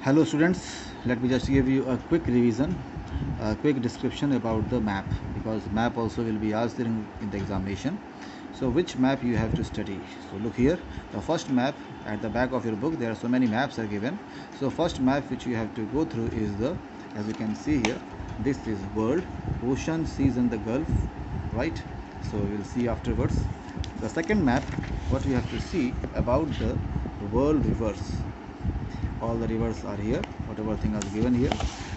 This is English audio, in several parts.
Hello students, let me just give you a quick revision, a quick description about the map, because map also will be asked in the examination. So which map you have to study? So look here, the first map at the back of your book, there are so many maps are given. So first map which you have to go through is as you can see here, this is world, ocean, seas and the Gulf, right? So we'll see afterwards. The second map, what we have to see about the world rivers. All the rivers are here, whatever thing is given here.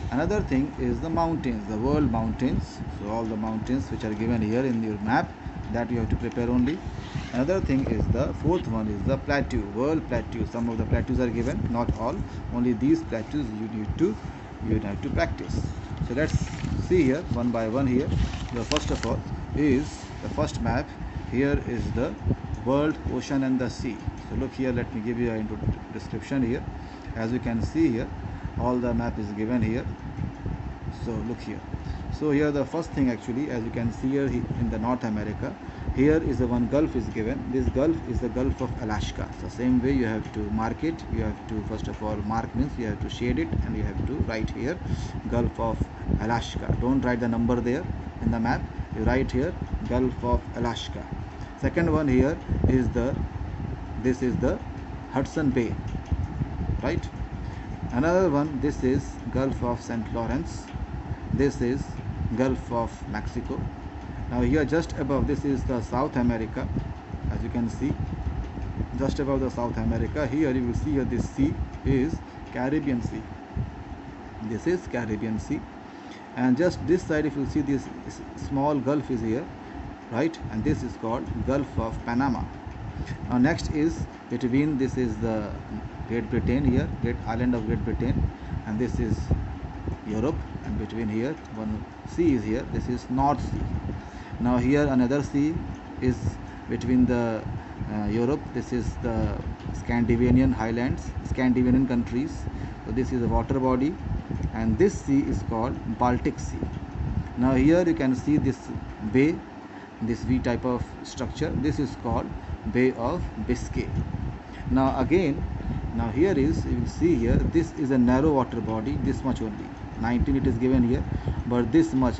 Another thing is the mountains, the world mountains. So all the mountains which are given here in your map, that you have to prepare only. Another thing is the fourth one is the plateau, world plateau. Some of the plateaus are given, not all, only these plateaus you have to practice. So let's see here one by one here. The first of all is the first map. Here is the world, ocean and the sea. So look here, let me give you a description here. As you can see here, all the map is given here. So look here. So here the first thing, actually, as you can see here in the North America, here is the one Gulf is given. This Gulf is the Gulf of Alaska. So same way you have to mark it. You have to first of all mark means you have to shade it, and you have to write here Gulf of Alaska. Don't write the number there in the map. You write here Gulf of Alaska. Second one here is this is the Hudson Bay, right? Another one, this is Gulf of St. Lawrence. This is Gulf of Mexico. Now here just above, this is the South America. As you can see, just above the South America, here you will see here this sea is Caribbean Sea. This is Caribbean Sea. And just this side, if you see, this small gulf is here, right? And this is called Gulf of Panama. Now next is between, this is the Great Britain here, Great Island of Great Britain, and this is Europe, and between here one sea is here, this is North Sea. Now here another sea is between the Europe, this is the Scandinavian highlands, Scandinavian countries. So this is a water body, and this sea is called Baltic Sea. Now here you can see this bay, this V type of structure, this is called Bay of Biscay. Now again, now here is, you will see here, this is a narrow water body, this much only, 19 it is given here, but this much,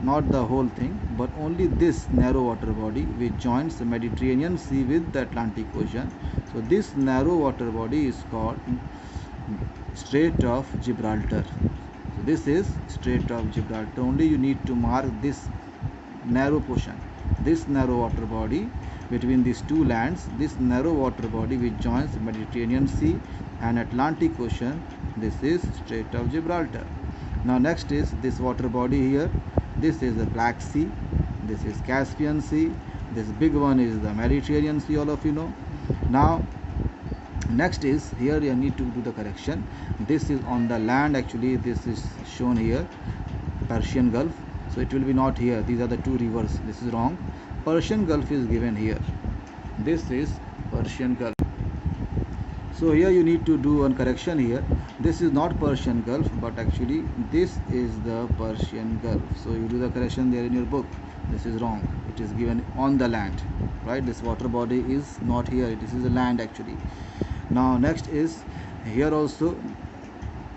not the whole thing, but only this narrow water body which joins the Mediterranean Sea with the Atlantic Ocean. So this narrow water body is called Strait of Gibraltar. So this is Strait of Gibraltar. Only you need to mark this narrow portion, this narrow water body between these two lands, this narrow water body which joins the Mediterranean Sea and Atlantic Ocean, this is Strait of Gibraltar. Now next is this water body here, this is the Black Sea, this is Caspian Sea, this big one is the Mediterranean Sea, all of you know. Now next is, here you need to do the correction, this is on the land, actually this is shown here Persian Gulf, so it will be not here, these are the two rivers, this is wrong. Persian Gulf is given here, this is Persian Gulf. So here you need to do one correction here, this is not Persian Gulf, but actually this is the Persian Gulf. So you do the correction there in your book, this is wrong, it is given on the land, right? This water body is not here, this is the land actually. Now next is here also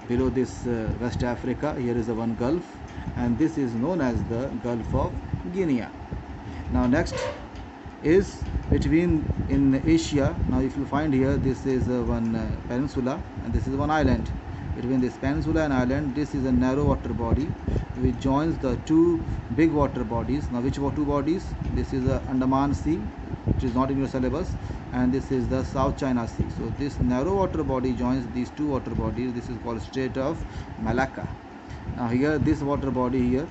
below this West Africa, here is the one Gulf, and this is known as the Gulf of Guinea. Now next is between in Asia. Now if you find here, this is one peninsula and this is one island. Between this peninsula and island, this is a narrow water body which joins the two big water bodies. Now which two bodies? This is the Andaman Sea, which is not in your syllabus, and this is the South China Sea. So this narrow water body joins these two water bodies, this is called Strait of Malacca. Now here this water body here,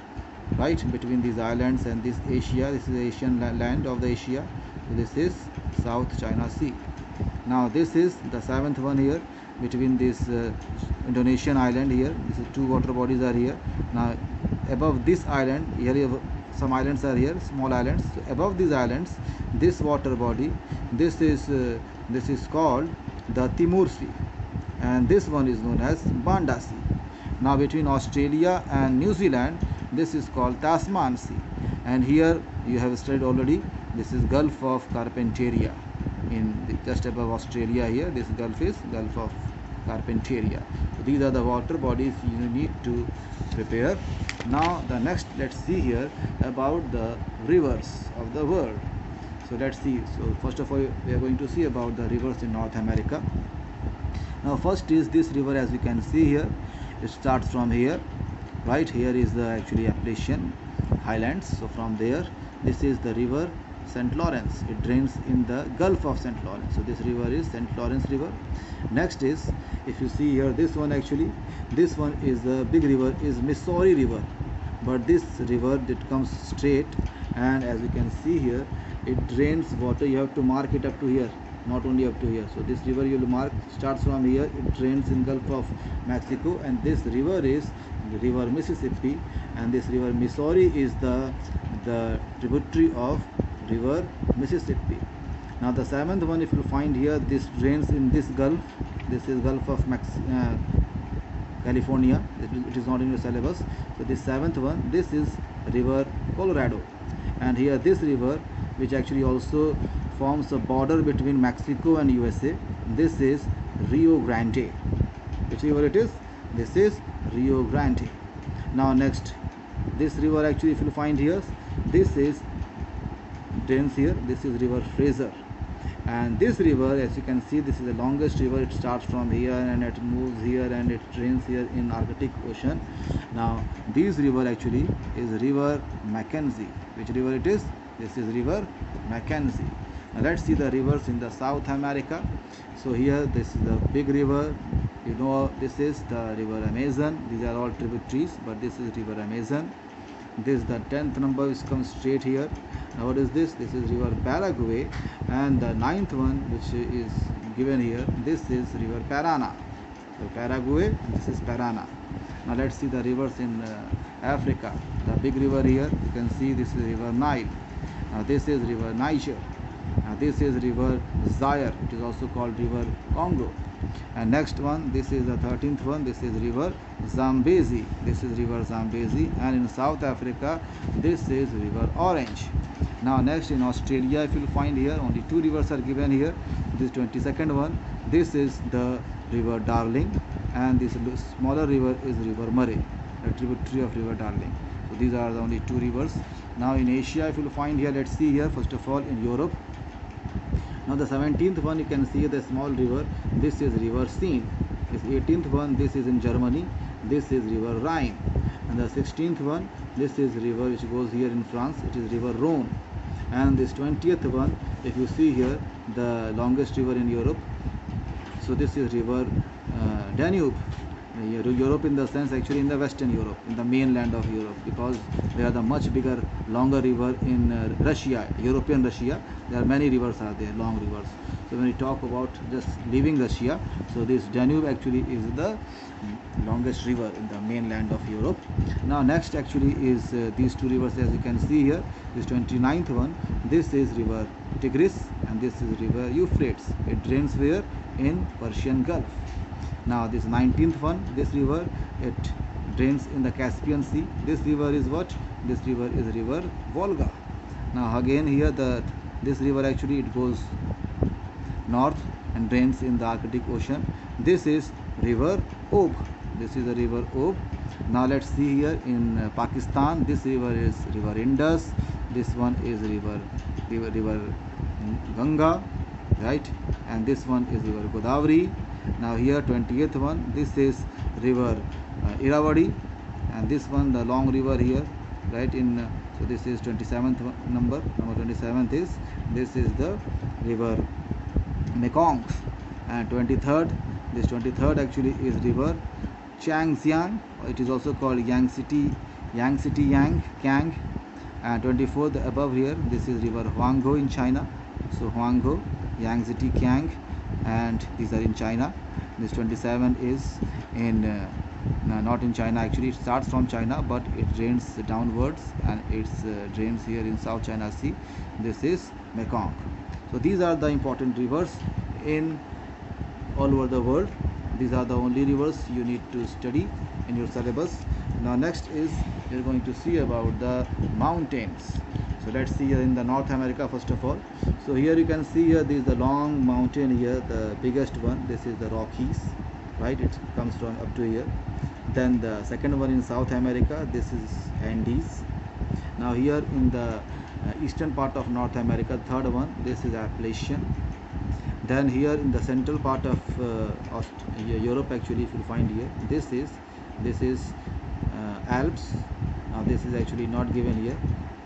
right, between these islands and this Asia, this is the Asian land of the Asia, so this is South China Sea. Now this is the seventh one here, between this Indonesian island here, this is two water bodies are here. Now above this island, here some islands are here, small islands. So above these islands, this water body, this is called the Timor Sea, and this one is known as Banda Sea. Now between Australia and New Zealand, this is called Tasman Sea, and here you have studied already, this is Gulf of Carpentaria, in just above Australia here, this Gulf is Gulf of Carpentaria. So these are the water bodies you need to prepare. Now the next, let's see here about the rivers of the world. So let's see. So first of all, we are going to see about the rivers in North America. Now first is this river, as you can see here. It starts from here. Right here is the actually Appalachian Highlands. So from there, this is the river St. Lawrence. It drains in the Gulf of St. Lawrence. So this river is St. Lawrence River. Next is, if you see here, this one actually, this one is the big river is Missouri River. But this river that comes straight, and as you can see here, it drains water. You have to mark it up to here, not only up to here. So this river you will mark starts from here. It drains in Gulf of Mexico, and this river is the river Mississippi, and this river Missouri is the tributary of river Mississippi. Now the seventh one, if you find here, this drains in this Gulf. This is Gulf of California. It is not in your syllabus. So this seventh one, this is river Colorado, and here this river, which actually also forms a border between Mexico and USA. This is Rio Grande. Which river it is? This is Rio Grande. Now next, this river actually, if you find here, this is drains here. This is river Fraser, and this river, as you can see, this is the longest river. It starts from here and it moves here and it drains here in Arctic Ocean. Now this river actually is river Mackenzie. Which river it is? This is river Mackenzie. Now let's see the rivers in the South America. So here, this is the big river. You know, this is the river Amazon. These are all tributaries, but this is river Amazon. This is the 10th number, which comes straight here. Now what is this? This is river Paraguay, and the 9th one, which is given here, this is river Parana. So Paraguay, and this is Parana. Now let's see the rivers in Africa. The big river here, you can see this is river Nile. Now this is river Niger. Now this is river Zaire. It is also called river Congo. And next one, this is the 13th one. This is river Zambezi. This is river Zambezi. And in South Africa, this is river Orange. Now next, in Australia, if you will find here, only two rivers are given here. This 22nd one, this is the river Darling, and this smaller river is river Murray, a tributary of river Darling. So these are the only two rivers. Now in Asia, if you will find here, let's see here, first of all in Europe. Now the 17th one, you can see the small river. This is river Seine. This 18th one, this is in Germany. This is river Rhine. And the 16th one, this is river which goes here in France. It is river Rhone. And this 20th one, if you see here, the longest river in Europe. So this is river Danube. Europe in the sense, actually in the Western Europe, in the mainland of Europe, because they are the much bigger, longer river in Russia, European Russia. There are many rivers are there, long rivers. So when we talk about just leaving Russia, so this Danube actually is the longest river in the mainland of Europe. Now next actually is these two rivers, as you can see here. This 29th one, this is river Tigris, and this is river Euphrates. It drains where? In Persian Gulf. Now this 19th one, this river, it drains in the Caspian Sea. This river is what? This river is river Volga. Now again here, this river actually it goes north and drains in the Arctic Ocean. This is river Ob. This is the river Ob. Now let's see here in Pakistan, this river is river Indus. This one is river Ganga, right? And this one is river Godavari. Now here 20th one, this is river Irrawaddy, and this one the long river here, right? In so this is 27th number 27th is, this is the river Mekong. And 23rd, this 23rd actually is river Changjiang. It is also called Yangtze Kiang. And 24th above here, this is river Huanghe in China. So Huanghe, Yangtze Kiang, and these are in China. This 27 is in not in China, actually it starts from China, but it drains downwards, and it drains here in South China Sea. This is Mekong. So these are the important rivers in all over the world. These are the only rivers you need to study in your syllabus. Now next is we are going to see about the mountains. So let's see here in the North America first of all. So here you can see here, this is the long mountain here, the biggest one. This is the Rockies. right? It comes from up to here. Then the second one in South America, this is Andes. Now here in the eastern part of North America, third one, this is Appalachian. Then here in the central part of Europe, actually, if you find here, this is Alps. Now this is actually not given here,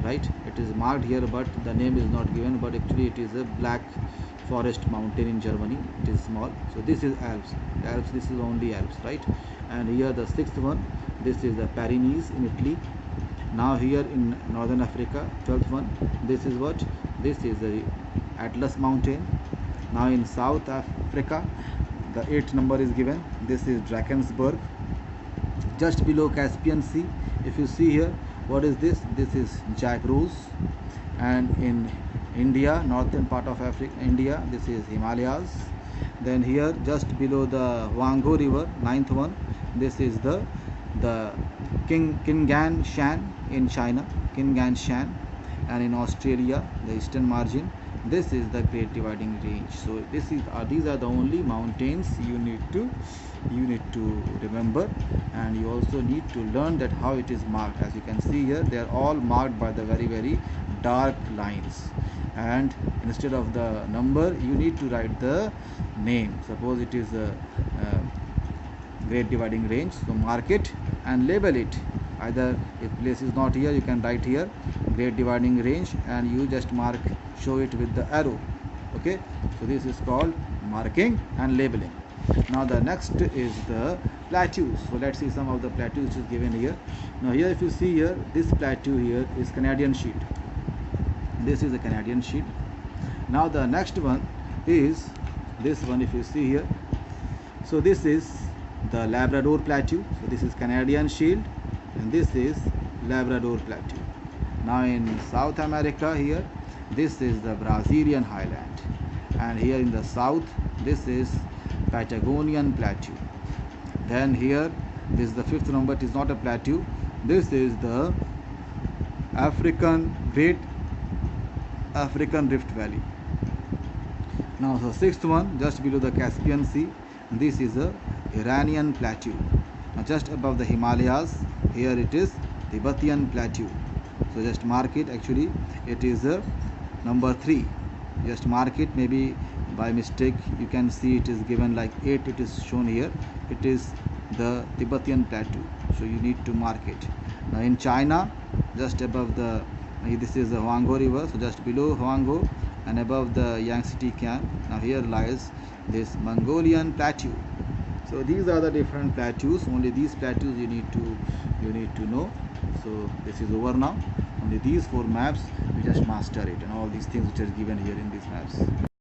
right? It is marked here, but the name is not given, but actually it is a black forest mountain in Germany. It is small. So this is Alps, this is only Alps, right? And here the sixth one, this is the Pyrenees in Italy. Now here in northern Africa, 12th one, this is what? This is the Atlas mountain. Now in South Africa, the 8th number is given. This is Drakensberg, just below Caspian Sea. If you see here, what is this? This is Jack Rose. And in India, northern part of Africa, India, this is Himalayas. Then here, just below the Huanghe River, 9th one, this is the Kingan Shan in China, Kingan Shan. And in Australia, the eastern margin, this is the Great Dividing Range. So these are the only mountains you need to remember, and you also need to learn that how it is marked. As you can see here, they are all marked by the very, very dark lines, and instead of the number, you need to write the name. Suppose it is a Great Dividing Range, so mark it and label it. Either if place is not here, you can write here Great Dividing Range, and you just show it with the arrow. Okay, so this is called marking and labeling. Now the next is the plateaus. So let's see some of the plateaus which is given here. Now here, if you see here, this plateau here is Canadian Shield. This is a Canadian Shield. Now the next one is this one. If you see here, so this is the Labrador Plateau. So this is Canadian Shield, and this is Labrador Plateau. Now in South America here, this is the Brazilian Highland, and here in the south, this is Patagonian Plateau. Then here, this is the 5th number. It is not a plateau. This is the Great African Rift Valley. Now the 6th one, just below the Caspian Sea, this is a Iranian Plateau. Now just above the Himalayas, here it is Tibetan Plateau. So just mark it. Actually, it is a number 3. Just mark it. Maybe by mistake you can see it is given like 8. It is shown here. It is the Tibetan Plateau. So you need to mark it. Now in China, just above this is the Huanghe River. So just below Huanghe and above the Yangtze Kiang. Now here lies this Mongolian Plateau. So these are the different plateaus. Only these plateaus you need to know. So this is over now. Only these 4 maps, we just master it, and all these things which are given here in these maps.